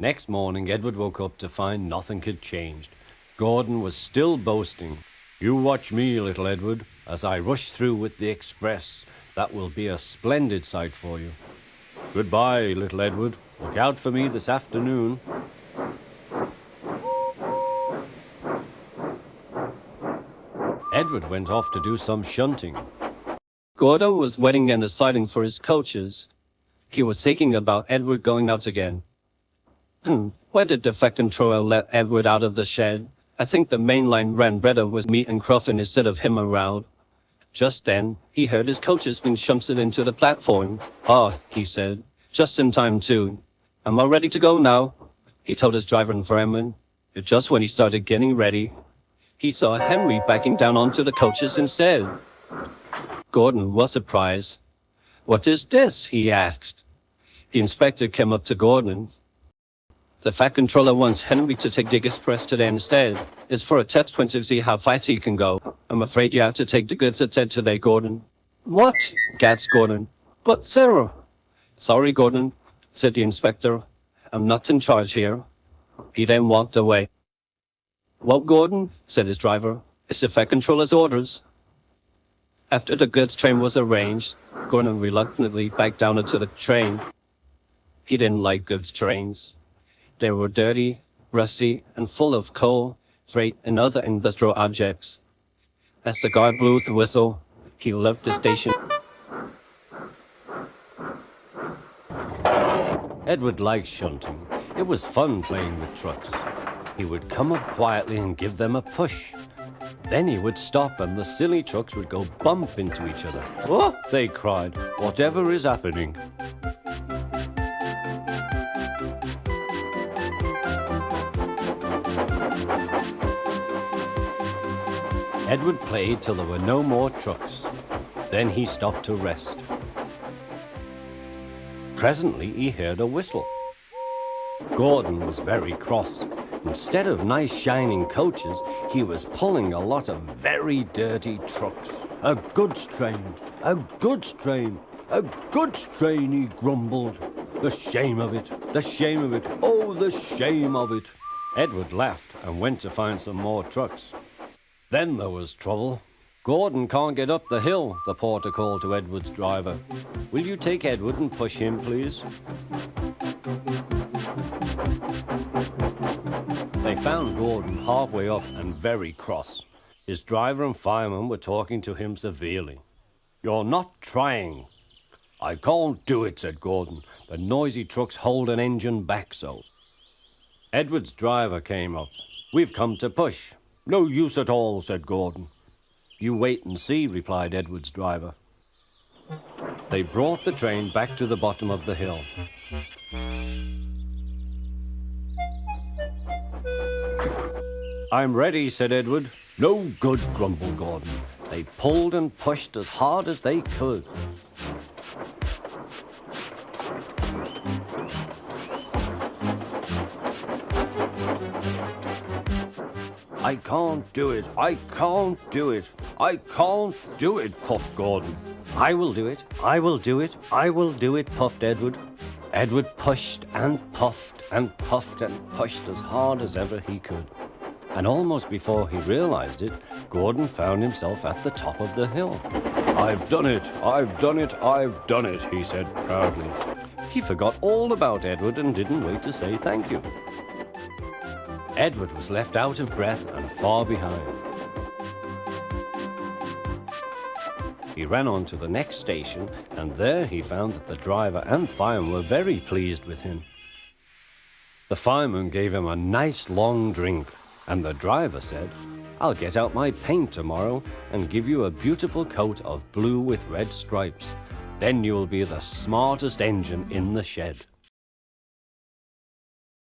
Next morning, Edward woke up to find nothing had changed. Gordon was still boasting. "You watch me, little Edward, as I rush through with the express. That will be a splendid sight for you. Goodbye, little Edward. Look out for me this afternoon." Edward went off to do some shunting. Gordon was waiting in the siding for his coaches. He was thinking about Edward going out again. Why did the fat controller let Edward out of the shed? I think the main line ran better with me and Crawford instead of him around. Just then, he heard his coaches being shunted into the platform. "Ah," he said, "just in time too. I'm all ready to go now," he told his driver and fireman. Just when he started getting ready, he saw Henry backing down onto the coaches instead. Gordon was surprised. "What is this?" he asked. The inspector came up to Gordon. "The fat controller wants Henry to take the express today instead. It's for a test point to see how fast he can go. I'm afraid you have to take the goods instead today, Gordon." "What?" gasped Gordon. "But, Sarah." "Sorry, Gordon," said the inspector. "I'm not in charge here." He then walked away. "Well, Gordon," said his driver, "it's the fat controller's orders." After the goods train was arranged, Gordon reluctantly backed down into the train. He didn't like goods trains. They were dirty, rusty, and full of coal, freight, and other industrial objects. As the guard blew the whistle, he left the station. Edward liked shunting. It was fun playing with trucks. He would come up quietly and give them a push. Then he would stop and the silly trucks would go bump into each other. "Oh!" they cried. "Whatever is happening?" Edward played till there were no more trucks. Then he stopped to rest. Presently he heard a whistle. Gordon was very cross. Instead of nice shining coaches, he was pulling a lot of very dirty trucks. "A goods train, a goods train, a goods train," he grumbled. "The shame of it, the shame of it, oh, the shame of it." Edward laughed and went to find some more trucks. Then there was trouble. "Gordon can't get up the hill," the porter called to Edward's driver. "Will you take Edward and push him, please?" They found Gordon halfway up and very cross. His driver and fireman were talking to him severely. "You're not trying." "I can't do it," said Gordon. "The noisy trucks hold an engine back so." Edward's driver came up. "We've come to push." "No use at all," said Gordon. "You wait and see," replied Edward's driver. They brought the train back to the bottom of the hill. "I'm ready," said Edward. "No good," grumbled Gordon. They pulled and pushed as hard as they could. "I can't do it, I can't do it, I can't do it," puffed Gordon. "I will do it, I will do it, I will do it," puffed Edward. Edward pushed and puffed and puffed and pushed as hard as ever he could. And almost before he realized it, Gordon found himself at the top of the hill. "I've done it, I've done it, I've done it," he said proudly. He forgot all about Edward and didn't wait to say thank you. Edward was left out of breath and far behind. He ran on to the next station, and there he found that the driver and fireman were very pleased with him. The fireman gave him a nice long drink, and the driver said, "I'll get out my paint tomorrow and give you a beautiful coat of blue with red stripes. Then you'll be the smartest engine in the shed."